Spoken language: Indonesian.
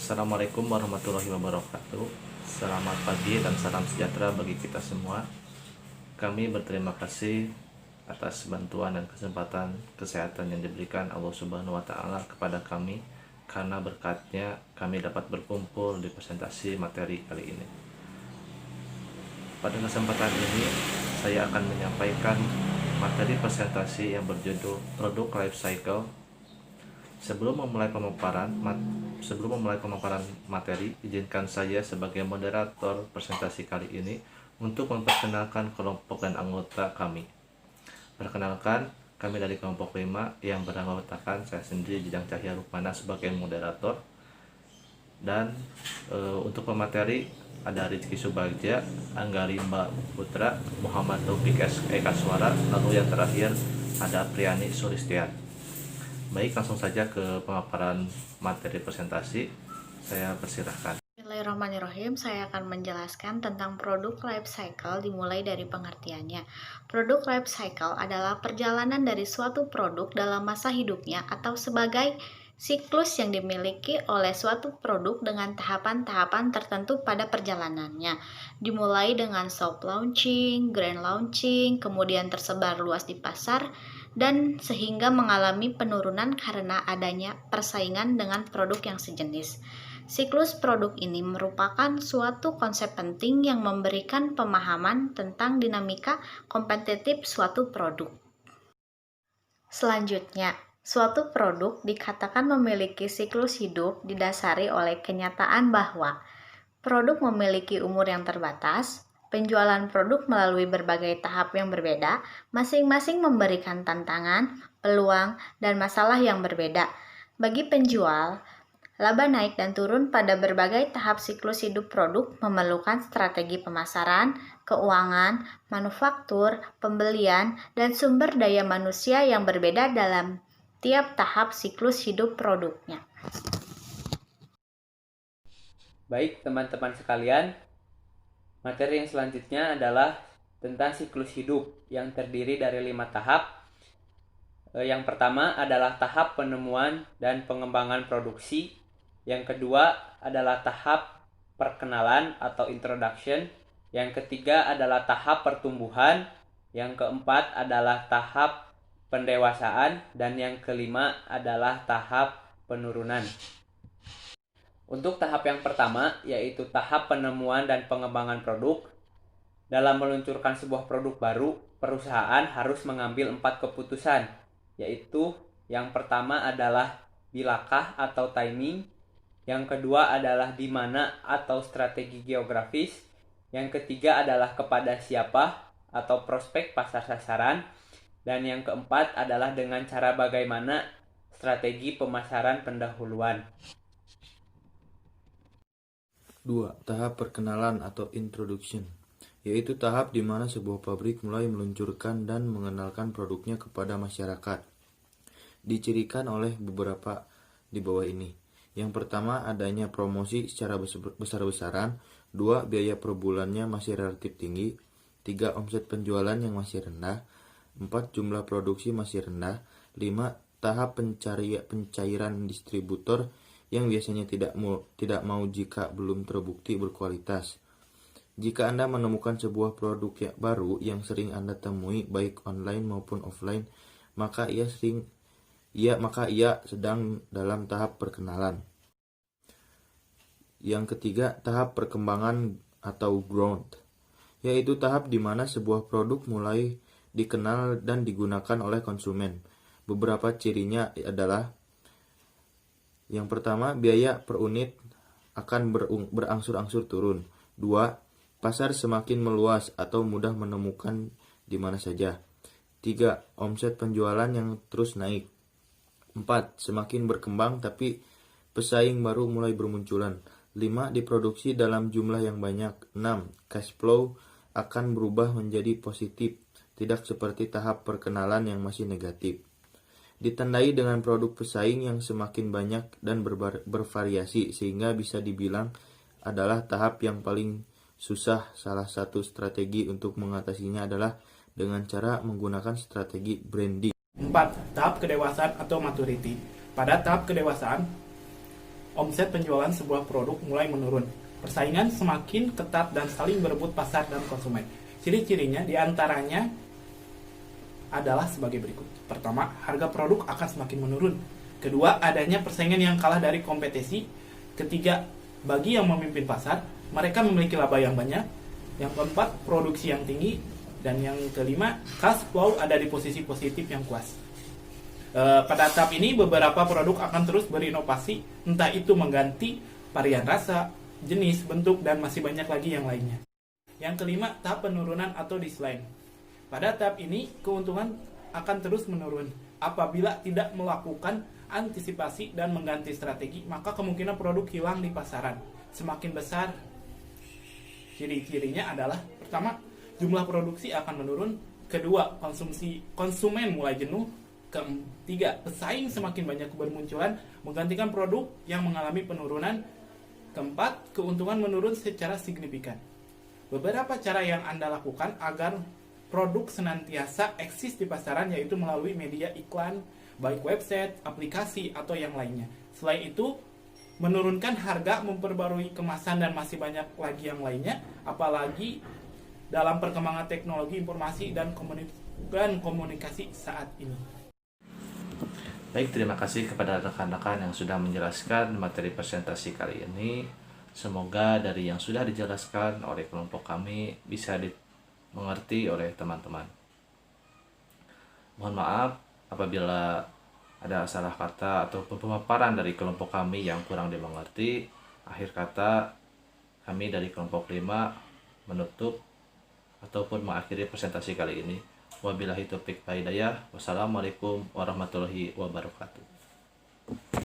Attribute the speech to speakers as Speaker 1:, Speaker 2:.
Speaker 1: Assalamualaikum warahmatullahi wabarakatuh. Selamat pagi dan salam sejahtera bagi kita semua. Kami berterima kasih atas bantuan dan kesempatan kesehatan yang diberikan Allah Subhanahu wa taala kepada kami, karena berkatnya kami dapat berkumpul di presentasi materi kali ini. Pada kesempatan ini saya akan menyampaikan materi presentasi yang berjudul Produk Life Cycle. Sebelum memulai pemaparan materi, izinkan saya sebagai moderator presentasi kali ini untuk memperkenalkan kelompok dan anggota kami. Perkenalkan, kami dari kelompok 5 yang beranggotakan saya sendiri, Jidang Cahya Rukmana, sebagai moderator. Dan untuk pemateri ada Rizky Subagja, Anggari Mbak Putra, Muhammad Taufik Eka Suara, lalu yang terakhir ada Priani Sulistian. Baik, langsung saja ke pemaparan materi presentasi. Saya persilahkan.
Speaker 2: Bismillahirrahmanirrahim. Saya akan menjelaskan tentang produk life cycle dimulai dari pengertiannya. Produk life cycle adalah perjalanan dari suatu produk dalam masa hidupnya atau sebagai siklus yang dimiliki oleh suatu produk dengan tahapan-tahapan tertentu pada perjalanannya. Dimulai dengan soft launching, grand launching, kemudian tersebar luas di pasar, dan sehingga mengalami penurunan karena adanya persaingan dengan produk yang sejenis. Siklus produk ini merupakan suatu konsep penting yang memberikan pemahaman tentang dinamika kompetitif suatu produk. Selanjutnya, suatu produk dikatakan memiliki siklus hidup didasari oleh kenyataan bahwa produk memiliki umur yang terbatas. Penjualan produk melalui berbagai tahap yang berbeda, masing-masing memberikan tantangan, peluang, dan masalah yang berbeda. Bagi penjual, laba naik dan turun pada berbagai tahap siklus hidup produk memerlukan strategi pemasaran, keuangan, manufaktur, pembelian, dan sumber daya manusia yang berbeda dalam tiap tahap siklus hidup produknya.
Speaker 3: Baik teman-teman sekalian, materi yang selanjutnya adalah tentang siklus hidup yang terdiri dari 5 tahap. Yang pertama adalah tahap penemuan dan pengembangan produksi. Yang kedua adalah tahap perkenalan atau introduction. Yang ketiga adalah tahap pertumbuhan. Yang keempat adalah tahap pendewasaan. Dan yang kelima adalah tahap penurunan. Untuk tahap yang pertama, yaitu tahap penemuan dan pengembangan produk. Dalam meluncurkan sebuah produk baru, perusahaan harus mengambil 4 keputusan, yaitu yang pertama adalah bilakah atau timing, yang kedua adalah di mana atau strategi geografis, yang ketiga adalah kepada siapa atau prospek pasar sasaran, dan yang keempat adalah dengan cara bagaimana strategi pemasaran pendahuluan.
Speaker 4: 2. Tahap perkenalan atau introduction, yaitu tahap di mana sebuah pabrik mulai meluncurkan dan mengenalkan produknya kepada masyarakat. Dicirikan oleh beberapa di bawah ini. Yang pertama, adanya promosi secara besar-besaran. 2. Biaya per bulannya masih relatif tinggi. 3. Omset penjualan yang masih rendah. 4. Jumlah produksi masih rendah. 5. Tahap pencairan distributor yang biasanya tidak mau jika belum terbukti berkualitas. Jika Anda menemukan sebuah produk baru yang sering Anda temui baik online maupun offline, maka ia sedang dalam tahap perkenalan. Yang ketiga, tahap perkembangan atau growth, yaitu tahap di mana sebuah produk mulai dikenal dan digunakan oleh konsumen. Beberapa cirinya adalah: yang pertama, biaya per unit akan berangsur-angsur turun. 2. Pasar semakin meluas atau mudah menemukan di mana saja. 3. Omset penjualan yang terus naik. 4. Semakin berkembang tapi pesaing baru mulai bermunculan. 5. Diproduksi dalam jumlah yang banyak. 6. Cash flow akan berubah menjadi positif, tidak seperti tahap perkenalan yang masih negatif. Ditandai dengan produk pesaing yang semakin banyak dan bervariasi, sehingga bisa dibilang adalah tahap yang paling susah. Salah satu strategi untuk mengatasinya adalah dengan cara menggunakan strategi branding.
Speaker 5: 4. Tahap kedewasaan atau maturity. Pada tahap kedewasaan, omset penjualan sebuah produk mulai menurun. Persaingan semakin ketat dan saling berebut pasar dan konsumen. Ciri-cirinya diantaranya adalah sebagai berikut. Pertama, harga produk akan semakin menurun. Kedua, adanya persaingan yang kalah dari kompetisi. Ketiga, bagi yang memimpin pasar, mereka memiliki laba yang banyak. Yang keempat, produksi yang tinggi. Dan yang kelima, cash flow ada di posisi positif yang puas. Pada tahap ini, beberapa produk akan terus berinovasi, entah itu mengganti varian rasa, jenis, bentuk, dan masih banyak lagi yang lainnya. Yang kelima, tahap penurunan atau decline. Pada tahap ini, keuntungan akan terus menurun. Apabila tidak melakukan antisipasi dan mengganti strategi, maka kemungkinan produk hilang di pasaran semakin besar. Ciri-cirinya adalah, pertama, jumlah produksi akan menurun. Kedua, konsumen mulai jenuh. Ketiga, pesaing semakin banyak bermunculan menggantikan produk yang mengalami penurunan. Keempat, keuntungan menurun secara signifikan. Beberapa cara yang Anda lakukan agar produk senantiasa eksis di pasaran yaitu melalui media iklan, baik website, aplikasi, atau yang lainnya. Selain itu, menurunkan harga, memperbarui kemasan, dan masih banyak lagi yang lainnya, apalagi dalam perkembangan teknologi informasi dan komunikasi saat ini.
Speaker 1: Baik, terima kasih kepada rekan-rekan yang sudah menjelaskan materi presentasi kali ini. Semoga dari yang sudah dijelaskan oleh kelompok kami bisa dimengerti oleh teman-teman. Mohon maaf apabila ada salah kata atau pemaparan dari kelompok kami yang kurang dimengerti. Akhir kata, kami dari kelompok 5 menutup ataupun mengakhiri presentasi kali ini. Wabillahi taufiq wal hidayah. Wassalamualaikum warahmatullahi wabarakatuh.